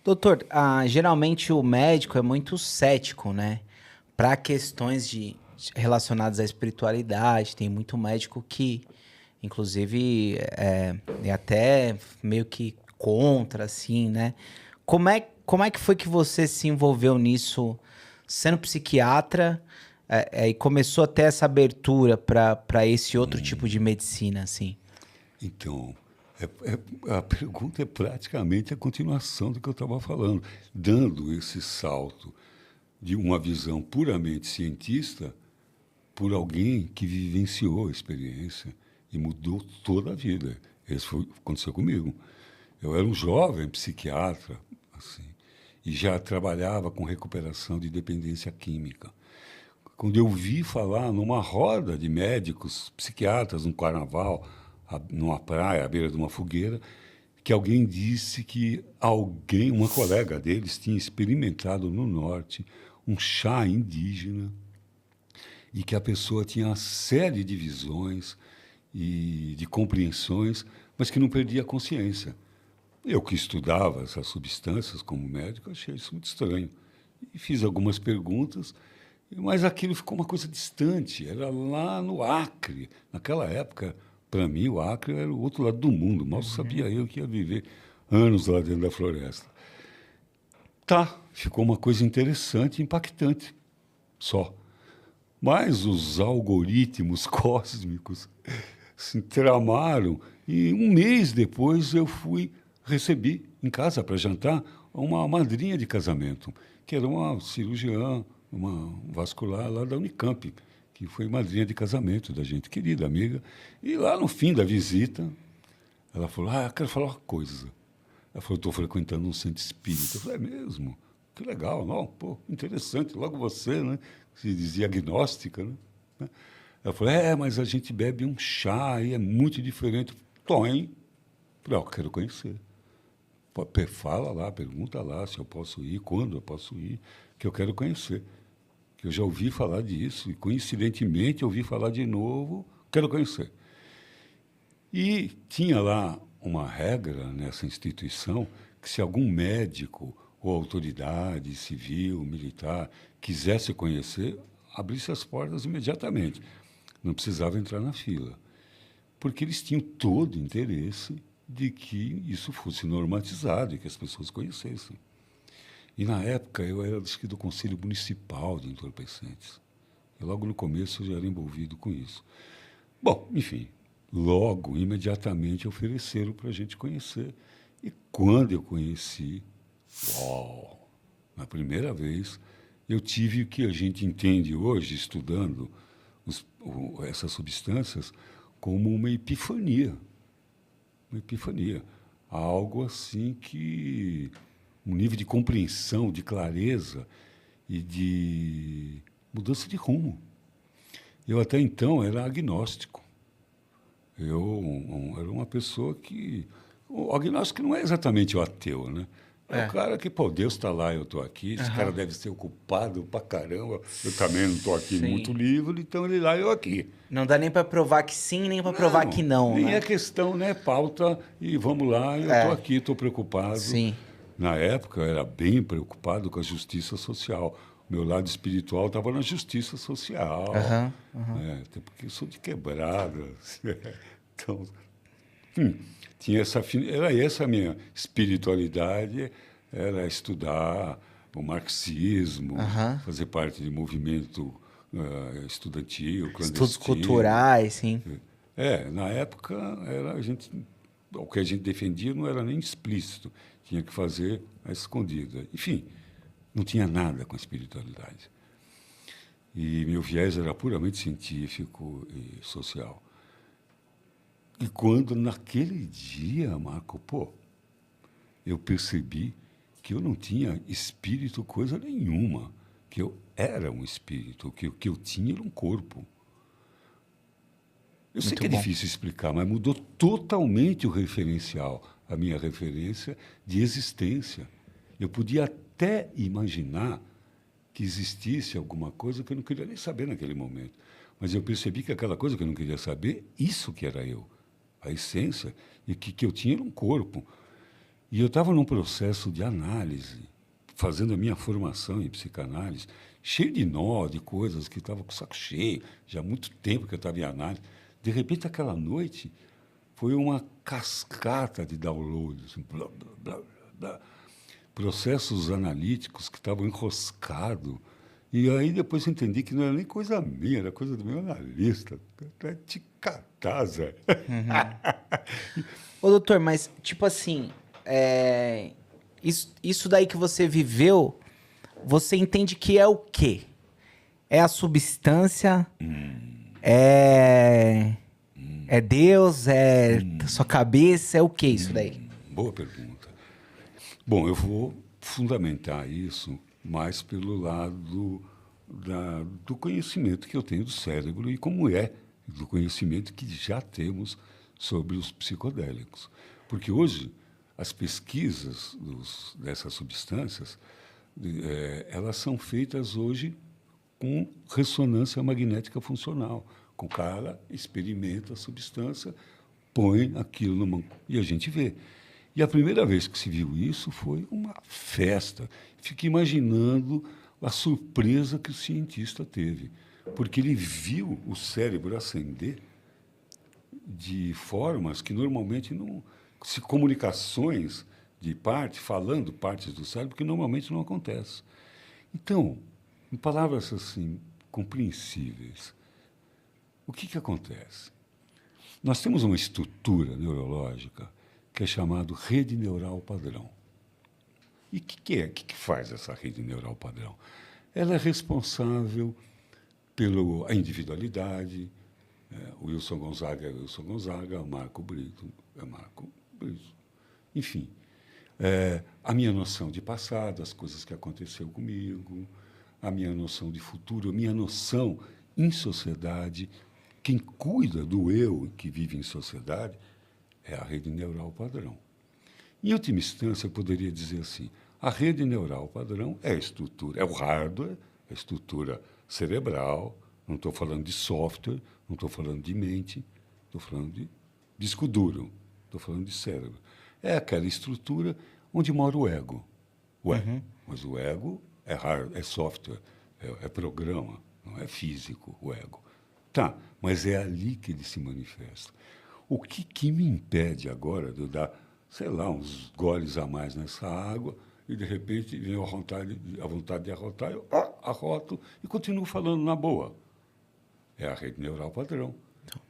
Doutor, geralmente o médico é muito cético, né? Para questões relacionadas à espiritualidade, tem muito médico que, inclusive, é até meio que contra, assim, né? Como é que foi que você se envolveu nisso, sendo psiquiatra, e começou a ter essa abertura para esse outro tipo de medicina, assim? Então, a pergunta é praticamente a continuação do que eu estava falando, dando esse salto de uma visão puramente cientista por alguém que vivenciou a experiência e mudou toda a vida. Isso aconteceu comigo. Eu era um jovem psiquiatra, assim, e já trabalhava com recuperação de dependência química. Quando eu vi falar numa roda de médicos, psiquiatras, num carnaval, numa praia, à beira de uma fogueira, que alguém disse que alguém, uma colega deles, tinha experimentado no norte um chá indígena e que a pessoa tinha uma série de visões e de compreensões, mas que não perdia a consciência. Eu que estudava essas substâncias como médico, achei isso muito estranho. E fiz algumas perguntas, mas aquilo ficou uma coisa distante. Era lá no Acre. Naquela época, para mim, o Acre era o outro lado do mundo. Mal sabia eu que ia viver anos lá dentro da floresta. Tá, ficou uma coisa interessante, impactante, só. Mas os algoritmos cósmicos se tramaram e um mês depois recebi em casa para jantar uma madrinha de casamento, que era uma cirurgiã, uma vascular lá da Unicamp, que foi madrinha de casamento da gente, querida amiga. E lá no fim da visita, ela falou, eu quero falar uma coisa. Ela falou, estou frequentando um centro espírita. Eu falei, é mesmo? Que legal, não? Pô, interessante, logo você, né? Se dizia agnóstica, né? Ela falou, mas a gente bebe um chá e é muito diferente. Tom, falei, eu quero conhecer. Fala lá, pergunta lá se eu posso ir, quando eu posso ir, que eu quero conhecer. Que eu já ouvi falar disso e, coincidentemente, ouvi falar de novo, quero conhecer. E tinha lá uma regra nessa instituição que se algum médico ou autoridade civil, militar, quisesse conhecer, abrisse as portas imediatamente. Não precisava entrar na fila. Porque eles tinham todo o interesse de que isso fosse normatizado e que as pessoas conhecessem. E, na época, eu era do Conselho Municipal de Entorpecentes. E logo no começo eu já era envolvido com isso. Bom, enfim, logo, imediatamente, ofereceram para a gente conhecer. E quando eu conheci, uau, na primeira vez, eu tive o que a gente entende hoje, estudando essas substâncias, como uma epifania. Uma epifania. Algo assim que... um nível de compreensão, de clareza e de mudança de rumo. Eu até então era agnóstico. Eu era uma pessoa que... O agnóstico não é exatamente o ateu, né? É o É. cara que, pô, Deus está lá, eu estou aqui, esse cara Aham. deve ser ocupado pra caramba, eu também não estou aqui muito Sim. livre, então ele lá, eu aqui. Não dá nem para provar que sim, nem para provar que Não, não, nem é né? questão, né? Pauta e vamos lá, eu estou É, aqui, estou preocupado. sim. Na época, eu era bem preocupado com a justiça social. Meu lado espiritual estava na justiça social, Aham, aham. né? Até porque eu sou de quebrada. Então, tinha era essa a minha espiritualidade, era estudar o marxismo, Aham. fazer parte de movimento estudantil, Estudos clandestino. culturais, sim. Na época, o que a gente defendia não era nem explícito, tinha que fazer a escondida. Enfim, não tinha nada com a espiritualidade. E meu viés era puramente científico e social. E quando, naquele dia, Marco, eu percebi que eu não tinha espírito coisa nenhuma, que eu era um espírito, que o que eu tinha era um corpo. Eu sei Muito que é bom. difícil explicar, mas mudou totalmente o referencial, a minha referência de existência. Eu podia até imaginar que existisse alguma coisa que eu não queria nem saber naquele momento. Mas eu percebi que aquela coisa que eu não queria saber, isso que era eu, a essência, e que eu tinha era um corpo. E eu estava num processo de análise, fazendo a minha formação em psicanálise, cheio de nó, de coisas que estava com o saco cheio, já há muito tempo que eu estava em análise. De repente, aquela noite, foi uma cascata de downloads, assim, blá, blá, blá, blá, processos analíticos que estavam enroscados. E aí depois eu entendi que não era nem coisa minha, era coisa do meu analista. Até te catar, Zé. Ô, doutor, mas, tipo assim, isso daí que você viveu, você entende que é o quê? É a substância? É Deus? É sua cabeça? É o que isso daí? Boa pergunta. Bom, eu vou fundamentar isso mais pelo lado do conhecimento que eu tenho do cérebro e como é do conhecimento que já temos sobre os psicodélicos. Porque hoje as pesquisas dessas substâncias elas são feitas hoje com ressonância magnética funcional. O cara experimenta a substância, põe aquilo numa... e a gente vê. E a primeira vez que se viu isso foi uma festa. Fiquei imaginando a surpresa que o cientista teve, porque ele viu o cérebro acender de formas que normalmente não... comunicações de parte, falando partes do cérebro, que normalmente não acontece. Então, em palavras assim, compreensíveis, o que acontece? Nós temos uma estrutura neurológica que é chamada rede neural padrão. E o que faz essa rede neural padrão? Ela é responsável pela individualidade. O Wilson Gonzaga é Wilson Gonzaga, o Marco Brito é Marco Brito. Enfim, a minha noção de passado, as coisas que aconteceu comigo, a minha noção de futuro, a minha noção em sociedade. Quem cuida do eu que vive em sociedade é a rede neural padrão. Em última instância, eu poderia dizer assim, a rede neural padrão é a estrutura, é o hardware, a estrutura cerebral, não estou falando de software, não estou falando de mente, estou falando de disco duro, estou falando de cérebro. É aquela estrutura onde mora o ego. Mas o ego é hardware, é software, é programa, não é físico o ego. Tá, mas é ali que ele se manifesta. O que me impede agora de eu dar, sei lá, uns goles a mais nessa água e, de repente, vem a vontade de arrotar, eu arroto e continuo falando na boa? É a rede neural padrão,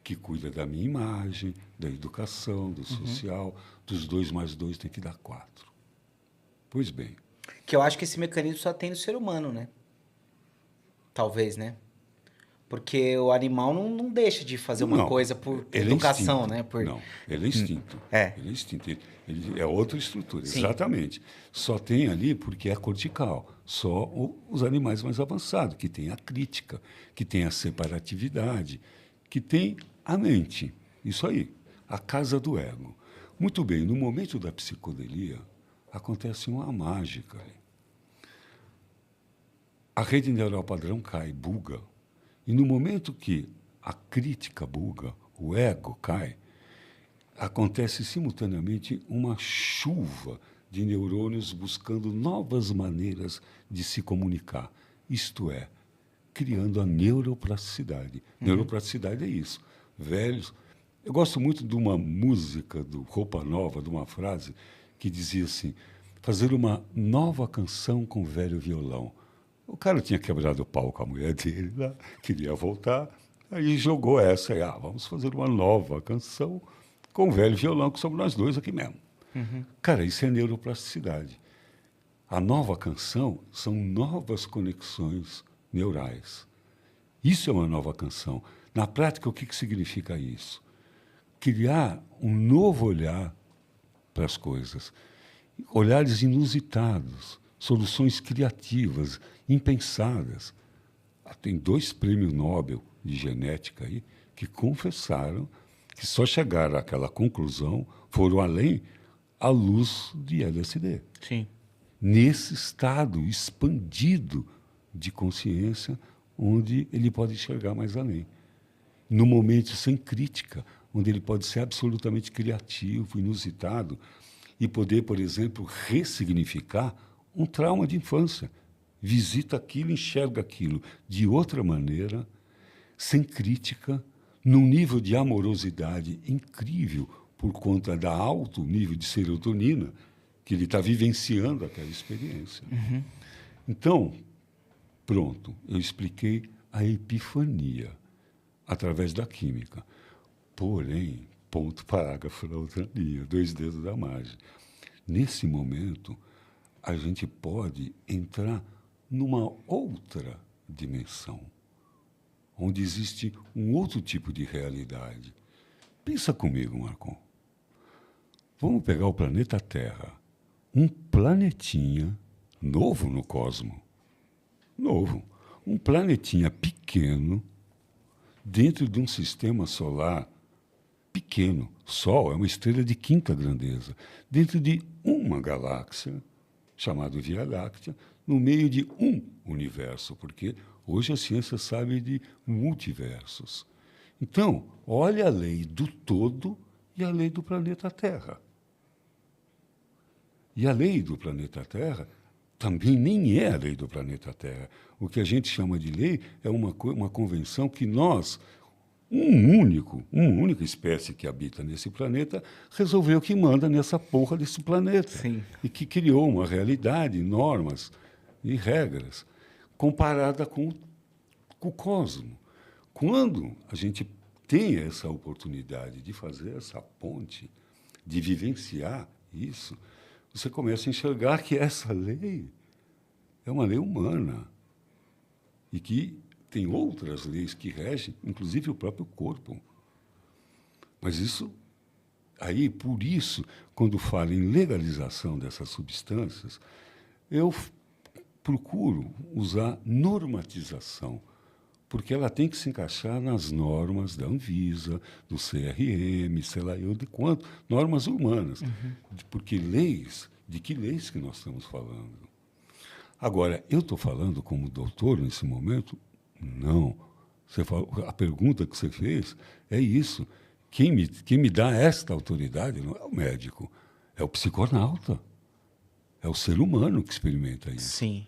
que cuida da minha imagem, da educação, do social, dos 2 mais 2 tem que dar 4. Pois bem. Que eu acho que esse mecanismo só tem no ser humano, né? Talvez, né? Porque o animal não deixa de fazer uma coisa por educação, né? Não, ele é instinto. Ele é instinto. Ele é outra estrutura, Sim. exatamente. Só tem ali porque é cortical. Só os animais mais avançados, que tem a crítica, que tem a separatividade, que tem a mente. Isso aí, a casa do ego. Muito bem, no momento da psicodelia, acontece uma mágica. A rede neural padrão cai, buga. E no momento que a crítica buga, o ego cai, acontece simultaneamente uma chuva de neurônios buscando novas maneiras de se comunicar. Isto é, criando a neuroplasticidade. Neuroplasticidade é isso. Velhos. Eu gosto muito de uma música do Roupa Nova, de uma frase que dizia assim: fazer uma nova canção com velho violão. O cara tinha quebrado o pau com a mulher dele, lá, queria voltar, aí jogou essa, vamos fazer uma nova canção com o velho violão, que somos nós dois aqui mesmo. Cara, isso é neuroplasticidade. A nova canção são novas conexões neurais. Isso é uma nova canção. Na prática, o que significa isso? Criar um novo olhar para as coisas, olhares inusitados, soluções criativas, impensadas. Tem 2 prêmios Nobel de genética aí que confessaram que só chegaram àquela conclusão, foram além à luz de LSD. Sim. Nesse estado expandido de consciência, onde ele pode enxergar mais além. No momento sem crítica, onde ele pode ser absolutamente criativo, inusitado. e poder, por exemplo, ressignificar um trauma de infância. Visita aquilo, enxerga aquilo de outra maneira, sem crítica, num nível de amorosidade incrível, por conta da alto nível de serotonina que ele está vivenciando aquela experiência. Uhum. Então, pronto, eu expliquei a epifania através da química. Porém, ponto, parágrafo na outra linha, 2 dedos da margem. Nesse momento, a gente pode entrar numa outra dimensão, onde existe um outro tipo de realidade. Pensa comigo, Marcon. Vamos pegar o planeta Terra, um planetinha novo no cosmos, novo, um planetinha pequeno dentro de um sistema solar pequeno. Sol é uma estrela de 5ª grandeza, dentro de uma galáxia chamada Via Láctea, no meio de um universo, porque hoje a ciência sabe de multiversos. Então, olha a lei do todo e a lei do planeta Terra. E a lei do planeta Terra também nem é a lei do planeta Terra. O que a gente chama de lei é uma convenção que nós, uma única espécie que habita nesse planeta, resolveu que manda nessa porra desse planeta. Sim. E que criou uma realidade, normas e regras, comparada com o cosmos. Quando a gente tem essa oportunidade de fazer essa ponte, de vivenciar isso, você começa a enxergar que essa lei é uma lei humana e que tem outras leis que regem, inclusive o próprio corpo. Mas isso, aí, por isso, quando falo em legalização dessas substâncias, eu procuro usar normatização, porque ela tem que se encaixar nas normas da Anvisa, do CRM, sei lá eu de quanto, normas humanas. Uhum. Porque leis, de que leis que nós estamos falando? Agora, eu estou falando como doutor nesse momento? Não. A pergunta que você fez é isso. Quem me dá esta autoridade não é o médico, é o psiconauta. É o ser humano que experimenta isso. Sim.